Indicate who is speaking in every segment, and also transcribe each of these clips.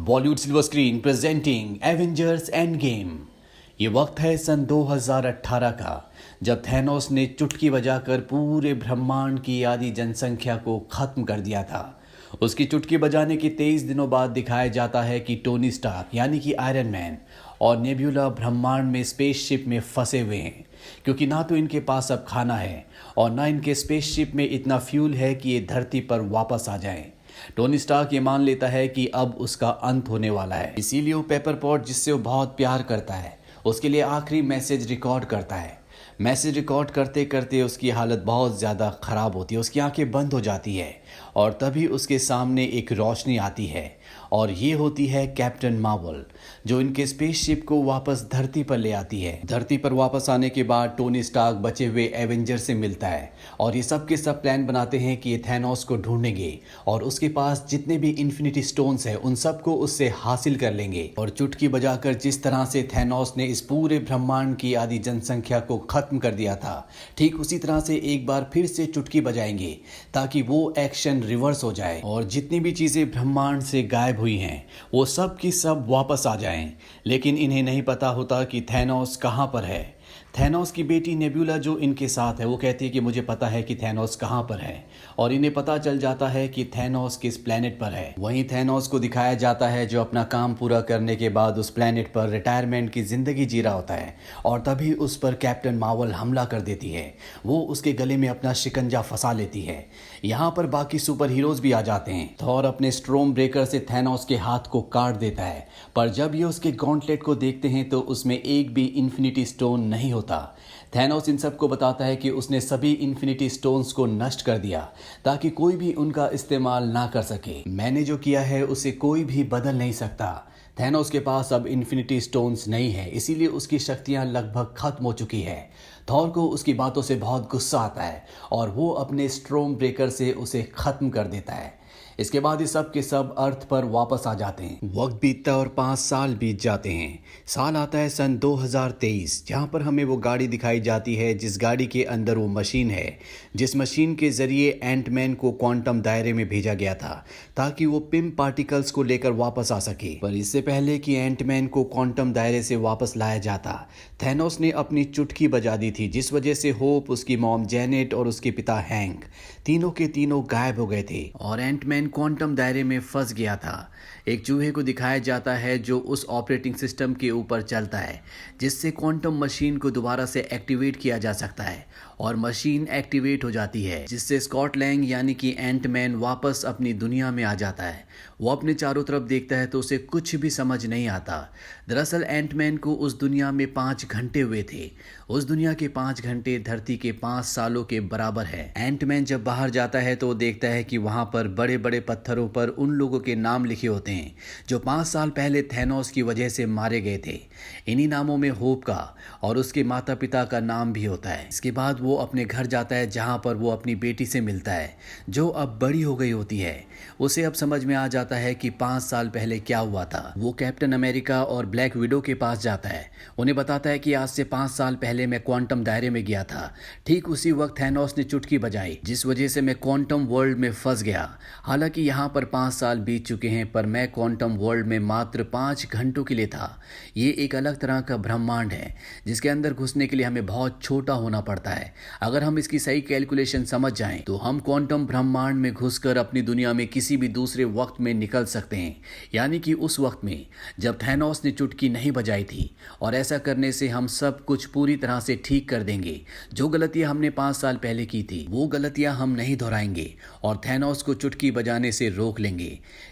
Speaker 1: Bollywood silver screen presenting Avengers end game. ये वक्त है सन 2018 का, जब थैनोस ने चुटकी बजाकर पूरे ब्रह्मांड की आधी जनसंख्या को खत्म कर दिया था। उसकी चुटकी बजाने के 23 दिनों बाद दिखाया जाता है कि टोनी स्टार्क यानी कि आयरन मैन और नेब्यूला ब्रह्मांड में स्पेसशिप में फंसे हुए हैं, क्योंकि ना तो इनके पास अब खाना है और ना इनके स्पेसशिप में इतना फ्यूल है कि ये धरती पर वापस आ जाएं। टोनी स्टार्क ये मान लेता है कि अब उसका अंत होने वाला है, इसीलिए वो पेपर पॉट, जिससे वो बहुत प्यार करता है, उसके लिए आखिरी मैसेज रिकॉर्ड करता है। मैसेज रिकॉर्ड करते करते उसकी हालत बहुत ज़्यादा ख़राब होती है, उसकी आंखें बंद हो जाती है और तभी उसके सामने एक रोशनी आती है और ये होती है कैप्टन मार्वल, जो इनके स्पेसशिप को वापस धरती पर ले आती है। धरती पर वापस आने के बाद टोनी स्टार्क बचे हुए एवेंजर से मिलता है और ये सब के सब प्लान बनाते हैं कि ये थैनोस को ढूंढेंगे और उसके पास जितने भी इन्फिनिटी स्टोन्स हैं उन सबको उससे हासिल कर लेंगे और चुटकी बजाकर जिस तरह से थैनोस ने इस पूरे ब्रह्मांड की आधी जनसंख्या को खत्म कर दिया था, ठीक उसी तरह से एक बार फिर से चुटकी बजाएंगे ताकि वो एक्शन रिवर्स हो जाए और जितनी भी चीजें ब्रह्मांड से गायब हुई हैं वो सब की सब वापस आ जाएं। लेकिन इन्हें नहीं पता होता कि थैनोस कहां पर है। थैनोस की बेटी नेब्यूला जो इनके साथ है वो कहती है कि मुझे पता है कि थैनोस कहां पर है और इन्हें पता चल जाता है कि थैनोस किस प्लेनेट पर है। वहीं थैनोस को दिखाया जाता है जो अपना काम पूरा करने के बाद उस प्लेनेट पर रिटायरमेंट की जिंदगी जी रहा होता है और तभी उस पर कैप्टन मार्वल हमला कर देती है। वो उसके गले में अपना शिकंजा फंसा लेती है। यहाँ पर बाकी सुपर हीरोज भी आ जाते हैं। थॉर अपने स्ट्रोम ब्रेकर से थैनोस के हाथ को काट देता है, पर जब ये उसके गॉन्टलेट को देखते हैं तो उसमें एक भी इन्फिनिटी स्टोन नहीं होता। थैनोस इन सबको बताता है कि उसने सभी इन्फिनिटी स्टोन्स को नष्ट कर दिया ताकि कोई भी उनका इस्तेमाल ना कर सके। मैंने जो किया है उसे कोई भी बदल नहीं सकता। थैनोस के पास अब इन्फिनिटी स्टोन्स नहीं है, इसीलिए उसकी शक्तियां लगभग खत्म हो चुकी है। थॉर को उसकी बातों से बहुत गुस्सा आता है और वो अपने स्ट्रोम ब्रेकर से उसे खत्म कर देता है। इसके बाद ये सब के सब अर्थ पर वापस आ जाते हैं। वक्त बीतता है और 5 साल बीत जाते हैं। साल आता है सन 2023, जहाँ पर हमें वो गाड़ी दिखाई जाती है जिस गाड़ी के अंदर वो मशीन है, जिस मशीन के जरिए एंटमैन को क्वांटम दायरे में भेजा गया था ताकि वो पिम पार्टिकल्स को लेकर वापस आ सके। पर इससे पहले कि एंटमैन को क्वांटम दायरे से वापस लाया जाता, थैनोस ने अपनी चुटकी बजा दी थी, जिस वजह से होप, उसकी मॉम जेनेट और उसके पिता हैंक तीनों के तीनों गायब हो गए थे और एंटमैन क्वांटम दायरे में फंस गया था। एक चूहे को दिखाया जाता है जो उस ऑपरेटिंग सिस्टम के ऊपर चलता है जिससे क्वांटम मशीन को दोबारा से एक्टिवेट किया जा सकता है और मशीन एक्टिवेट हो जाती है, जिससे स्कॉट लैंग यानी कि एंटमैन वापस अपनी दुनिया में आ जाता है। वो अपने चारों तरफ देखता है तो उसे कुछ भी समझ नहीं आता। दरअसल एंटमैन को उस दुनिया में 5 घंटे हुए थे। उस दुनिया के 5 घंटे धरती के 5 सालों के बराबर है। एंटमैन जब बाहर जाता है तो वो देखता है कि वहां पर बड़े बड़े पत्थरों पर उन लोगों के नाम लिखे होते हैं जो 5 साल पहले थैनोस की वजह से मारे गए थे। इन्हीं नामों में होप का और उसके माता पिता का नाम भी होता है। इसके बाद वो अपने घर जाता है जहां पर वो अपनी बेटी से मिलता है जो अब बड़ी हो गई होती है। उसे अब समझ में आ जाता है कि 5 साल पहले क्या हुआ था। वो कैप्टन अमेरिका और ब्लैक विडो के पास जाता है, उन्हें बताता है कि आज से 5 साल पहले मैं क्वांटम दायरे में गया था। ठीक उसी वक्त थैनोस ने चुटकी बजाई जिस वजह से मैं क्वांटम वर्ल्ड में फंस गया। हालांकि यहाँ पर 5 साल बीत चुके हैं पर मैं क्वांटम वर्ल्ड में मात्र 5 घंटों के लिए था। ये एक अलग तरह का ब्रह्मांड है जिसके अंदर घुसने के लिए हमें बहुत छोटा होना पड़ता है। अगर हम इसकी सही कैलकुलेशन समझ जाएं तो हम क्वांटम ब्रह्मांड में घुसकर अपनी दुनिया में किसी भी दूसरे वक्त में निकल सकते हैं, यानी कि उस वक्त में जब थैनोस ने चुटकी नहीं बजाई थी। और ऐसा करने से हम सब कुछ पूरी तरह से ठीक कर देंगे। जो गलतियां हमने 5 साल पहले की थी वो गलतियां हम नहीं दोहराएंगे और थैनोस को चुटकी बजाने से रोक लेंगे।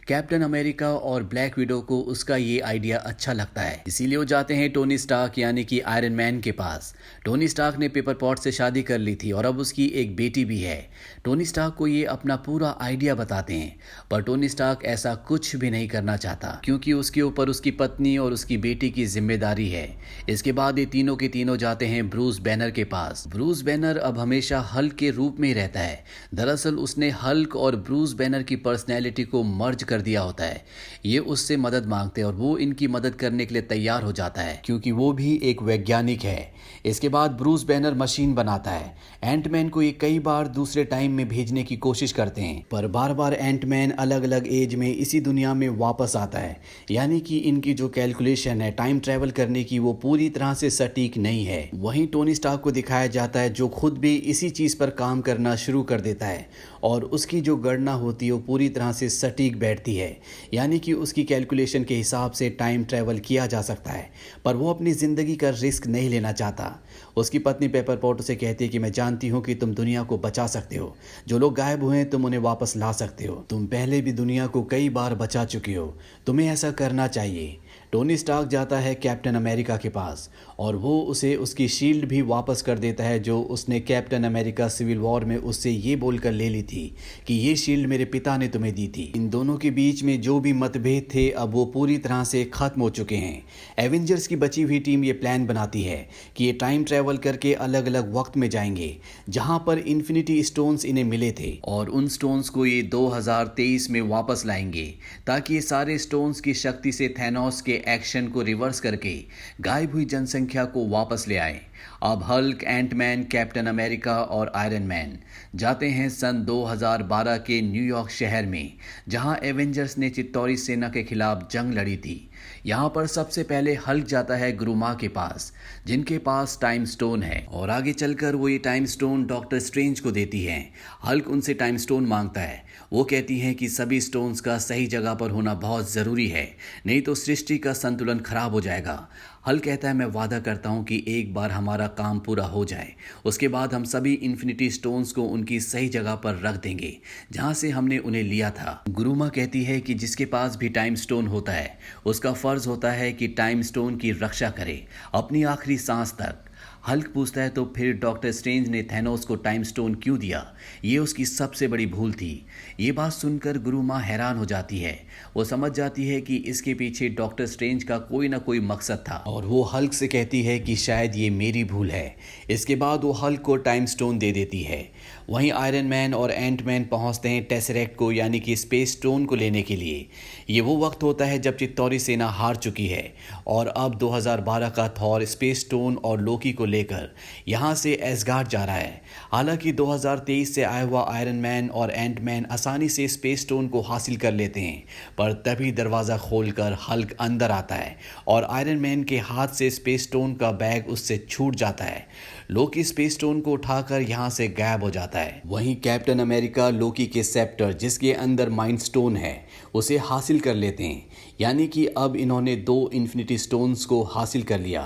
Speaker 1: कैप्टन अमेरिका और ब्लैक विडो को उसका ये आइडिया अच्छा लगता है, इसीलिए वो जाते हैं टोनी स्टार्क यानी कि आयरन मैन के पास। टोनी स्टार्क ने पेपर पॉट से शादी कर ली थी और अब उसकी एक बेटी भी है। टोनी स्टार्क को ये अपना पूरा आइडिया बताते हैं पर टोनी स्टार्क ऐसा कुछ भी नहीं करना चाहता क्योंकि उसके ऊपर उसकी पत्नी और उसकी बेटी की जिम्मेदारी है। इसके बाद ये तीनों के तीनों जाते हैं ब्रूस बैनर के पास। ब्रूस बैनर अब हमेशा हल्क के रूप में ही रहता है। दरअसल उसने हल्क और ब्रूस बैनर की पर्सनैलिटी को मर्ज कर दिया होता है। ये उससे मदद मांगते हैं और वो इनकी मदद करने के लिए तैयार हो जाता है क्योंकि वो भी एक वैज्ञानिक है। इसके बाद ब्रूस बैनर मशीन बनाता है। एंटमैन को ये कई बार दूसरे टाइम में भेजने की कोशिश करते हैं पर बार बार एंटमैन अलग अलग एज में इसी दुनिया में वापस आता है। यानी कि इनकी जो कैलकुलेशन है टाइम ट्रैवल करने की वो पूरी तरह से सटीक नहीं है। वहीं टोनी स्टार्क को दिखाया जाता है जो खुद भी इसी चीज पर काम करना शुरू कर देता है और उसकी जो गणना होती है वो पूरी तरह से सटीक बैठती है। यानी कि उसकी कैलकुलेशन के हिसाब से टाइम ट्रैवल किया जा सकता है पर वो अपनी ज़िंदगी का रिस्क नहीं लेना चाहता। उसकी पत्नी पेपर पॉट उसे कहती है कि मैं जानती हूँ कि तुम दुनिया को बचा सकते हो, जो लोग गायब हुए हैं तुम उन्हें वापस ला सकते हो, तुम पहले भी दुनिया को कई बार बचा चुके हो, तुम्हें ऐसा करना चाहिए। टोनी स्टार्क जाता है कैप्टन अमेरिका के पास और वो उसे उसकी शील्ड भी वापस कर देता है जो उसने कैप्टन अमेरिका सिविल वॉर में उससे ये बोलकर ले ली थी कि ये शील्ड मेरे पिता ने तुम्हें दी थी। इन दोनों के बीच में जो भी मतभेद थे अब वो पूरी तरह से खत्म हो चुके हैं। एवेंजर्स की बची हुई टीम ये प्लान बनाती है कि ये टाइम ट्रैवल करके अलग अलग वक्त में जाएंगे जहां पर इन्फिनिटी स्टोन्स इन्हें मिले थे और उन स्टोन्स को ये 2023 में वापस लाएंगे ताकि ये सारे स्टोन्स की शक्ति से थैनोस के एक्शन को रिवर्स करके गायब हुई जनसंख्या को वापस ले आए। अब हल्क, एंटमैन, कैप्टन अमेरिका और आयरन मैन जाते हैं सन 2012 के न्यूयॉर्क शहर में जहां एवेंजर्स ने चित्तौरी सेना के खिलाफ जंग लड़ी थी। यहाँ पर सबसे पहले हल्क जाता है गुरुमा के पास जिनके पास टाइम स्टोन है और आगे चलकर वो ये टाइम स्टोन डॉक्टर स्ट्रेंज को देती है। हल्क उनसे टाइम स्टोन मांगता है। वो कहती हैं कि सभी स्टोन्स का सही जगह पर होना बहुत ज़रूरी है, नहीं तो सृष्टि का संतुलन खराब हो जाएगा। हल्क कहता है मैं वादा करता हूँ कि एक बार हमारा काम पूरा हो जाए उसके बाद हम सभी इन्फिनिटी स्टोन्स को उनकी सही जगह पर रख देंगे जहाँ से हमने उन्हें लिया था। गुरुमा कहती है कि जिसके पास भी टाइम स्टोन होता है उसका फर्ज होता है कि टाइम स्टोन की रक्षा करे अपनी आखिरी सांस तक। हल्क पूछता है तो फिर डॉक्टर स्ट्रेंज ने थैनोस को टाइम स्टोन क्यों दिया, ये उसकी सबसे बड़ी भूल थी। ये बात सुनकर गुरुमा हैरान हो जाती है। वो समझ जाती है कि इसके पीछे डॉक्टर स्ट्रेंज का कोई ना कोई मकसद था और वो हल्क से कहती है कि शायद ये मेरी भूल है। इसके बाद वो हल्क को टाइम स्टोन दे देती है। वहीं आयरन मैन और एंटमैन पहुंचते हैं टेसरेक्ट को यानी कि स्पेस स्टोन को लेने के लिए। ये वो वक्त होता है जब चित्तौरी सेना हार चुकी है और अब 2012 का थॉर स्पेस स्टोन और लोकी को लेकर यहाँ से एसगार्ड जा रहा है। हालांकि 2023 से आया हुआ आयरन मैन और एंटमैन आसानी से स्पेस स्टोन को हासिल कर लेते हैं पर तभी दरवाज़ा खोलकर हल्क अंदर आता है और आयरन मैन के हाथ से स्पेस स्टोन का बैग उससे छूट जाता है। लोकी स्पेस स्टोन को उठाकर यहाँ से गायब हो जाता है। वहीं कैप्टन अमेरिका लोकी के सेप्टर जिसके अंदर माइंड स्टोन है उसे हासिल कर लेते हैं। यानी कि अब इन्होंने 2 इन्फिनिटी स्टोन्स को हासिल कर लिया।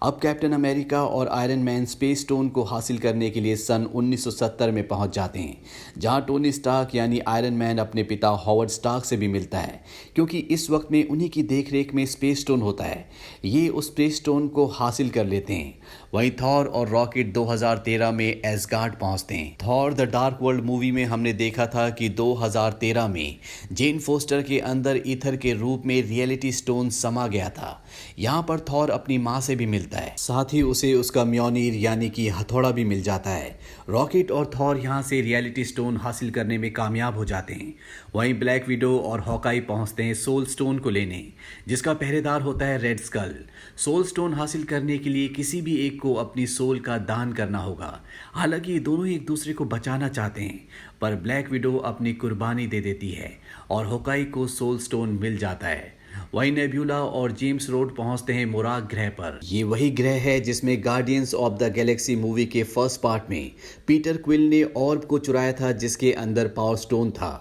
Speaker 1: अब कैप्टन अमेरिका और आयरन मैन स्पेस स्टोन को हासिल करने के लिए सन 1970 में पहुंच जाते हैं जहां टोनी स्टार्क यानी आयरन मैन अपने पिता हॉवर्ड स्टार्क से भी मिलता है क्योंकि इस वक्त में उन्हीं की देखरेख में स्पेस स्टोन होता है। ये उस स्पेस स्टोन को हासिल कर लेते हैं। वहीं थॉर और रॉकेट 2013 में एसगार्ड पहुंचते हैं। Thor the dark world movie में हमने देखा था कि 2013 में जेन फोस्टर के अंदर ईथर के रूप में रियलिटी स्टोन समा गया था। यहाँ पर थॉर अपनी माँ से भी मिलता है, साथ ही उसे उसका म्योनीर यानी कि हथौड़ा भी मिल जाता है। रॉकेट और थॉर यहाँ से रियलिटी स्टोन हासिल करने में कामयाब हो जाते हैं। वहीं ब्लैक विडो और हॉकाई पहुँचते हैं सोल स्टोन को लेने जिसका पहरेदार होता है रेड स्कल। सोल स्टोन हासिल करने के लिए किसी भी एक को अपनी सोल का दान करना होगा। हालांकि ये दोनों एक दूसरे को बचाना चाहते हैं पर ब्लैक विडो अपनी कुर्बानी दे देती है और होकाई को सोल स्टोन मिल जाता है। वहीं नेब्यूला और जेम्स रोड पहुंचते हैं मोराग ग्रह पर। ये वही ग्रह है जिसमें guardians of the Galaxy movie के फर्स्ट पार्ट में पीटर क्विल ने ऑर्ब को चुराया था जिसके अंदर पावर स्टोन था।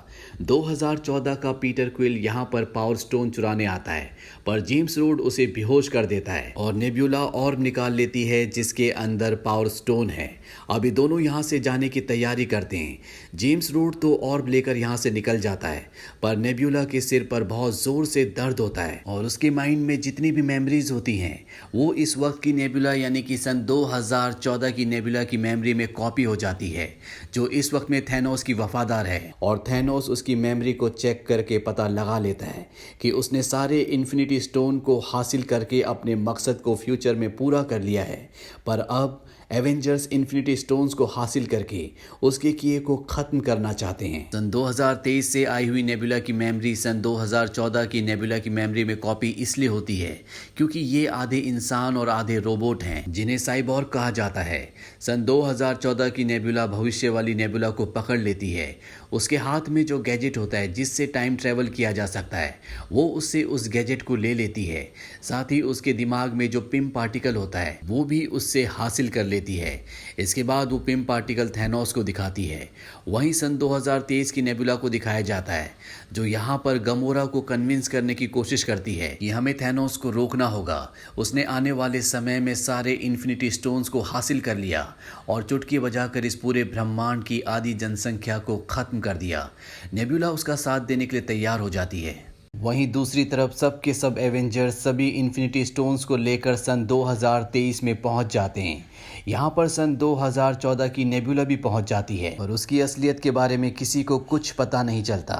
Speaker 1: 2014 का पीटर क्विल यहाँ पर पावर स्टोन चुराने आता है पर जेम्स रोड उसे बेहोश कर देता है और नेब्यूला ऑर्ब निकाल लेती है जिसके अंदर पावर स्टोन है। अभी दोनों यहाँ से जाने की तैयारी करते हैं। जेम्स रोड तो ऑर्ब लेकर यहाँ से निकल जाता है पर नेब्यूला के सिर पर बहुत जोर से दर्द होता है और उसके माइंड में जितनी भी मेमोरीज होती हैं वो इस वक्त की नेब्यूला यानी कि सन 2014 की नेब्यूला की मेमोरी में कॉपी हो जाती है जो इस वक्त में थैनोस की वफादार है। और थैनोस उसकी मेमोरी को चेक करके पता लगा लेता है कि उसने सारे इन्फिनिटी स्टोन को हासिल करके अपने मकसद को फ्यूचर में पूरा कर लिया है पर अब एवेंजर्स इन्फिनिटी स्टोन्स को हासिल करके उसके किए को खत्म करना चाहते हैं। सन 2023 से आई हुई नेबुला की मेमोरी सन 2014 की नेबुला की मेमोरी में कॉपी इसलिए होती है क्योंकि ये आधे इंसान और आधे रोबोट हैं जिन्हें साइबॉर्ग कहा जाता है। सन 2014 की नेबुला भविष्य वाली नेबुला को पकड़ लेती है। उसके हाथ में जो गैजेट होता है जिससे टाइम ट्रेवल किया जा सकता है वो उससे उस गैजेट को ले लेती है। साथ ही उसके दिमाग में जो पिम पार्टिकल होता है वो भी उससे हासिल कर लेती है। इसके बाद वो पिम पार्टिकल थैनोस को दिखाती है। वहीं सन 2023 की नेबुला को दिखाया जाता है जो यहाँ पर गमोरा को कन्विंस करने की कोशिश करती है कि हमें थैनोस को रोकना होगा। उसने आने वाले समय में सारे इन्फिनिटी स्टोन्स को हासिल कर लिया और चुटकी बजाकर इस पूरे ब्रह्मांड की आधी जनसंख्या को खत्म कर दिया। नेबुला उसका साथ देने के लिए तैयार हो जाती है। वहीं दूसरी तरफ सब के सब एवेंजर्स सभी इन्फिनिटी स्टोन्स को लेकर सन 2023 में पहुंच जाते हैं। यहाँ पर सन 2014 की नेबुला भी पहुंच जाती है और उसकी असलियत के बारे में किसी को कुछ पता नहीं चलता।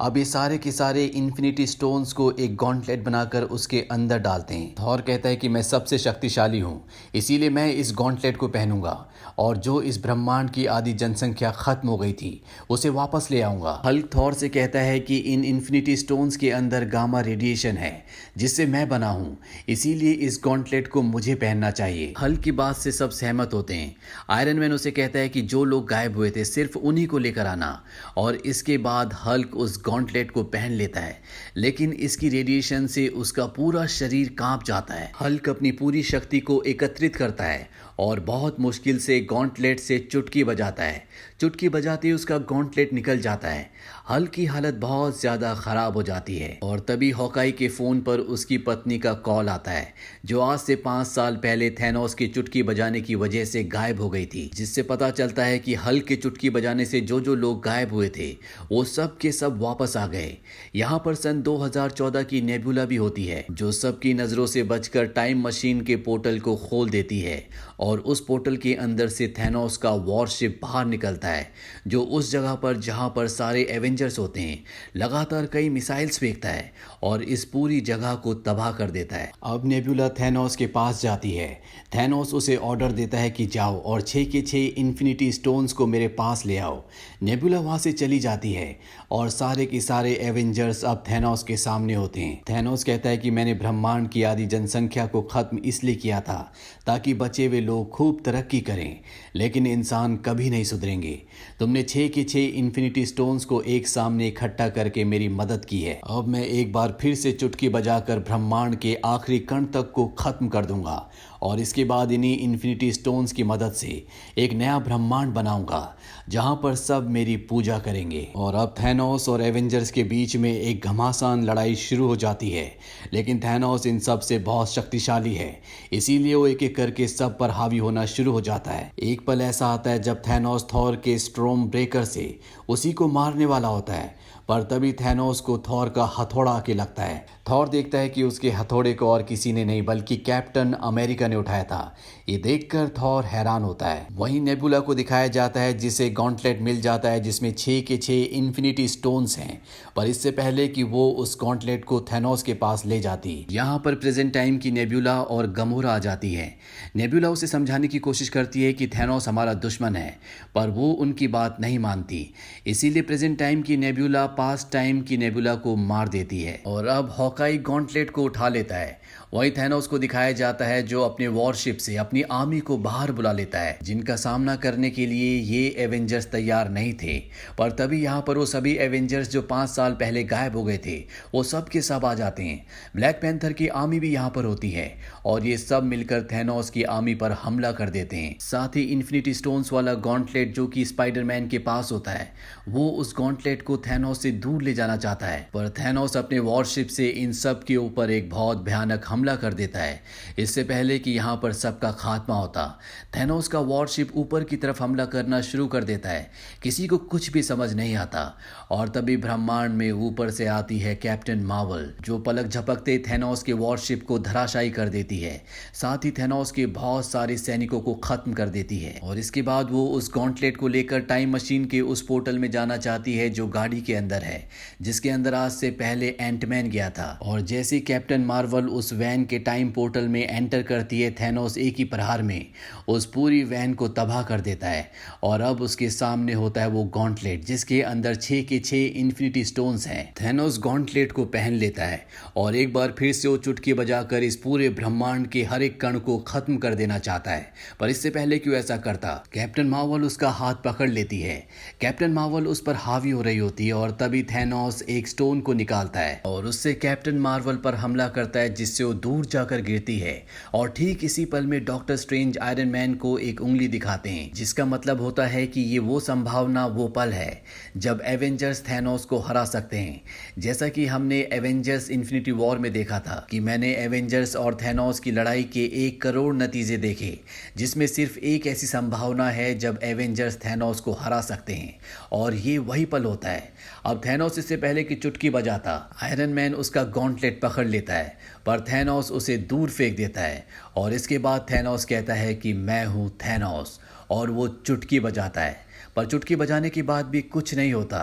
Speaker 1: अब ये सारे के सारे इन्फिनिटी स्टोन्स को एक गॉन्टलेट बनाकर उसके अंदर डालते हैं। थॉर कहता है कि मैं सबसे शक्तिशाली हूँ, इसीलिए मैं इस गॉन्टलेट को पहनूंगा और जो इस ब्रह्मांड की आधी जनसंख्या खत्म हो गई थी उसे वापस ले आऊंगा। हल्क थॉर से कहता है कि इन इन्फिनिटी स्टोन्स के अंदर गामा रेडिएशन है जिससे मैं बना हूँ, इसीलिए इस गॉन्टलेट को मुझे पहनना चाहिए। हल्क की बात से सब सहमत होते हैं। आयरन मैन उसे कहता है कि जो लोग गायब हुए थे सिर्फ उन्हीं को लेकर आना और इसके बाद हल्क उस गॉन्टलेट को पहन लेता है, लेकिन इसकी रेडिएशन से उसका पूरा शरीर कांप जाता है। हल्क अपनी पूरी शक्ति को एकत्रित करता है और बहुत मुश्किल से गॉन्टलेट से चुटकी बजाता है। चुटकी बजाते ही उसका गॉन्टलेट निकल जाता है। हल्क की हालत बहुत ज़्यादा ख़राब हो जाती है और तभी हॉकाई के फ़ोन पर उसकी पत्नी का कॉल आता है जो आज से 5 साल पहले थैनोस की चुटकी बजाने की वजह से गायब हो गई थी, जिससे पता चलता है कि हल्क के चुटकी बजाने से जो जो लोग गायब हुए थे वो सब के सब वापस आ गए। यहाँ पर सन 2014 की नेबुला भी होती है जो सबकी नज़रों से बचकर टाइम मशीन के पोर्टल को खोल देती है और उस पोर्टल के अंदर से थैनोस का वॉरशिप बाहर निकलता है जो उस जगह पर जहाँ पर सारे एवेंजर्स होते हैं लगातार कई मिसाइल्स फेंकता है और इस पूरी जगह को तबाह कर देता है। अब नेबुला थैनोस के पास जाती है। थैनोस उसे ऑर्डर देता है कि जाओ और 6 के 6 इन्फिनिटी स्टोन्स को मेरे पास ले आओ। नेबुला वहाँ से चली जाती है और सारे के सारे एवेंजर्स अब थैनोस के सामने होते हैं। थैनोस कहता है कि मैंने ब्रह्मांड की आधी जनसंख्या को खत्म इसलिए किया था ताकि बचे हुए लोग खूब तरक्की करें, लेकिन इंसान कभी नहीं सुधरेंगे। तुमने 6 के 6 इन्फिनिटी स्टोन्स को एक सामने इकट्ठा करके मेरी मदद की है। अब मैं एक बार फिर से चुटकी बजाकर ब्रह्मांड के आखिरी कण तक को खत्म कर दूंगा और इसके बाद इन्हीं इन्फिनिटी स्टोन्स की मदद से एक नया ब्रह्मांड बनाऊंगा जहां पर सब मेरी पूजा करेंगे। और अब थैनोस और एवेंजर्स के बीच में एक घमासान लड़ाई शुरू हो जाती है, लेकिन थैनोस इन सब से बहुत शक्तिशाली है, इसीलिए वो एक एक करके सब पर हावी होना शुरू हो जाता है। एक पल ऐसा आता है जब थैनोस थॉर के स्ट्रोम ब्रेकर से उसी को मारने वाला होता है, पर तभी थैनोस को थॉर का हथौड़ा आके लगता है। थॉर देखता है कि उसके हथौड़े को और किसी ने नहीं बल्कि कैप्टन अमेरिका ने उठाया था। ये देखकर थॉर हैरान होता है। वहीं नेबुला को दिखाया जाता है जिसे गॉन्टलेट मिल जाता है जिसमें 6 के 6 इन्फिनिटी स्टोन्स हैं, पर इससे पहले कि वो उस गॉन्टलेट को थैनोस के पास ले जाती, यहाँ पर प्रेजेंट टाइम की नेबुला और गमोरा आ जाती है। नेबुला उसे समझाने की कोशिश करती है कि थैनोस हमारा दुश्मन है, पर वो उनकी बात नहीं मानती, इसीलिए प्रेजेंट टाइम की नेबुला पास्ट टाइम की नेबुला को मार देती है और अब हॉकाई गॉन्टलेट को उठा लेता है। वहीं थैनोस को दिखाया जाता है जो अपने वॉरशिप से अपनी आर्मी को बाहर बुला लेता है जिनका सामना करने के लिए ये एवेंजर्स तैयार नहीं थे, पर तभी यहाँ पर वो सभी एवेंजर्स जो 5 साल पहले गायब हो गए थे वो सब के सब आ जाते हैं। ब्लैक पैंथर की आर्मी भी यहाँ पर होती है और ये सब मिलकर थैनोस की आर्मी पर हमला कर देते हैं। साथ ही इन्फिनिटी स्टोन्स वाला गॉन्टलेट जो कि स्पाइडरमैन के पास होता है वो उस गॉन्टलेट को थैनोस से दूर ले जाना चाहता है, पर थैनोस अपने वॉरशिप से इन सब के ऊपर एक बहुत भयानक हमला कर देता है। इससे पहले कि यहाँ पर सबका खात्मा होता, थैनोस का वॉरशिप ऊपर की तरफ हमला करना शुरू कर देता है। किसी को कुछ भी समझ नहीं आता और तभी ब्रह्मांड में ऊपर से आती है कैप्टन मार्वल जो पलक झपकते थैनोस के वॉरशिप को धराशायी कर देती है। साथ ही थैनोस के बहुत सारे सैनिकों को खत्म कर देती है और इसके बाद वो उस गॉन्टलेट को लेकर टाइम मशीन के उस पोर्टल में जाना चाहती है जो गाड़ी के अंदर है, जिसके अंदर आज से पहले एंटमैन गया था। और जैसे कैप्टन मार्वल उस वैन के टाइम पोर्टल में एंटर करती है, थैनोस एक ही प्रहार में उस पूरी वैन को तबाह कर देता है। और अब उसके सामने होता है वो गॉन्टलेट जिसके अंदर 6 के 6 इन्फिनिटी स्टोन्स हैं। थैनोस गॉन्टलेट को पहन लेता है और एक बार फिर से वो चुटकी बजाकर इस पूरे ब्रह्मांड के हर एक कण को खत्म कर देना चाहता है। पर इससे पहले क्यों ऐसा करता, कैप्टन मार्वल उसका हाथ पकड़ लेती है। कैप्टन मार्वल उस पर हावी हो रही होती है और तभी थैनोस एक स्टोन को निकालता है और उससे कैप्टन मार्वल पर हमला करता है, जिससे वो दूर जाकर गिरती है। और ठीक इसी पल में डॉक्टर स्ट्रेंज आयरन मैन को एक उंगली दिखाते हैं, जिसका मतलब होता है कि ये वो संभावना, वो पल है जब एवेंजर्स थैनोस को हरा सकते हैं। जैसा कि हमने एवेंजर्स इन्फिनिटी वॉर में देखा था कि मैंने एवेंजर्स और थैनोस की लड़ाई के 1 करोड़ नतीजे देखे, जिसमें सिर्फ एक ऐसी संभावना है जब एवेंजर्स थैनोस को हरा सकते हैं, और ये वही पल होता है। अब थैनोस इससे पहले कि चुटकी बजाता, आयरन मैन उसका गॉन्टलेट पकड़ लेता है, पर थैनोस उसे दूर फेंक देता है। और इसके बाद थैनोस कहता है कि मैं हूँ थैनोस, और वो चुटकी बजाता है। पर चुटकी बजाने के बाद भी कुछ नहीं होता,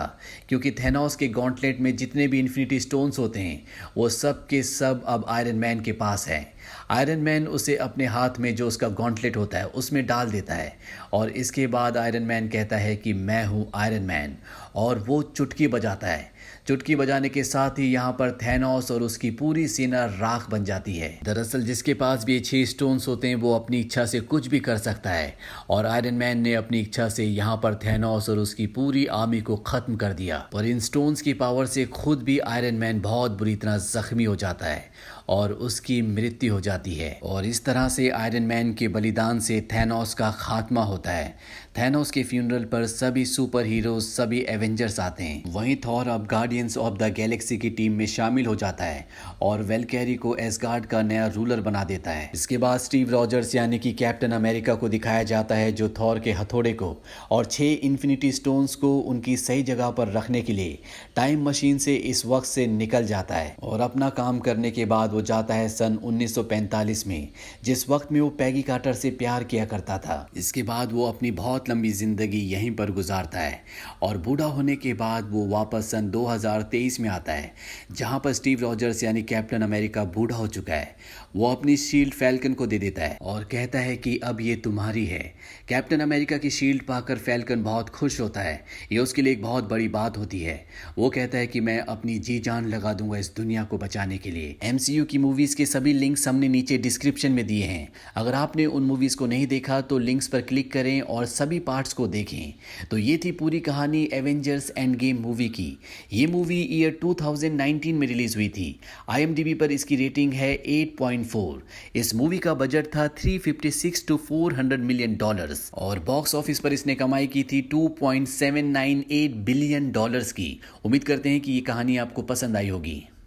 Speaker 1: क्योंकि थैनोस के गॉन्टलेट में जितने भी इन्फिनिटी स्टोन्स होते हैं वो सब के सब अब आयरन मैन के पास हैं। आयरन मैन उसे अपने हाथ में जो उसका गॉन्टलेट होता है उसमें डाल देता है, और इसके बाद आयरन मैन कहता है कि मैं हूँ आयरन मैन, और वो चुटकी बजाता है। चुटकी बजाने के साथ ही यहाँ पर थैनोस और उसकी पूरी सेना राख बन जाती है। दरअसल जिसके पास भी 6 स्टोन्स होते हैं वो अपनी इच्छा से कुछ भी कर सकता है, और आयरन मैन ने अपनी इच्छा से यहाँ पर थैनोस और उसकी पूरी आर्मी को खत्म कर दिया। पर इन स्टोन्स की पावर से खुद भी आयरन मैन बहुत बुरी तरह जख्मी हो जाता है और उसकी मृत्यु हो जाती है। और इस तरह से आयरन मैन के बलिदान से थैनोस का खात्मा होता है। थैनोस के फ्यूनरल पर सभी सुपर हीरोज, सभी एवेंजर्स आते हैं। वहीं थॉर अब गार्डियंस ऑफ द गैलेक्सी की टीम में शामिल हो जाता है और वेलकैरी को एसगार्ड का नया रूलर बना देता है। इसके बाद स्टीव रॉजर्स यानी कि कैप्टन अमेरिका को दिखाया जाता है, जो थॉर के हथौड़े को और 6 इन्फिनिटी स्टोन्स को उनकी सही जगह पर रखने के लिए टाइम मशीन से इस वक्त से निकल जाता है। और अपना काम करने के बाद वो जाता है सन 1945 में, जिस वक्त में वो पैगी कार्टर से प्यार किया करता था। इसके बाद वो अपनी बहुत लंबी जिंदगी यहीं पर गुजारता है, और बूढ़ा होने के बाद वो वापस सन 2023 में आता है, जहां पर स्टीव रॉजर्स यानी कैप्टन अमेरिका बूढ़ा हो चुका है। वो अपनी शील्ड फैल्कन को दे देता है और कहता है कि अब ये तुम्हारी है। कैप्टन अमेरिका की शील्ड पाकर फैल्कन बहुत खुश होता है, ये उसके लिए एक बहुत बड़ी बात होती है। वो कहता है कि मैं अपनी जी जान लगा दूंगा इस दुनिया को बचाने के लिए। MCU की मूवीज के सभी लिंक्स हमने नीचे डिस्क्रिप्शन में दिए हैं। अगर आपने उन मूवीज को नहीं देखा तो लिंक्स पर क्लिक करें और सभी पार्ट्स को देखें। तो ये थी पूरी कहानी एवेंजर्स एंड गेम मूवी की। ये मूवी ईयर 2019 में रिलीज हुई थी। IMDb पर इसकी रेटिंग है 8.4। इस मूवी का बजट था $356 to $400 मिलियन, और बॉक्स ऑफिस पर इसने कमाई की थी $2.798 बिलियन की। उम्मीद करते हैं कि ये कहानी आपको पसंद आई होगी।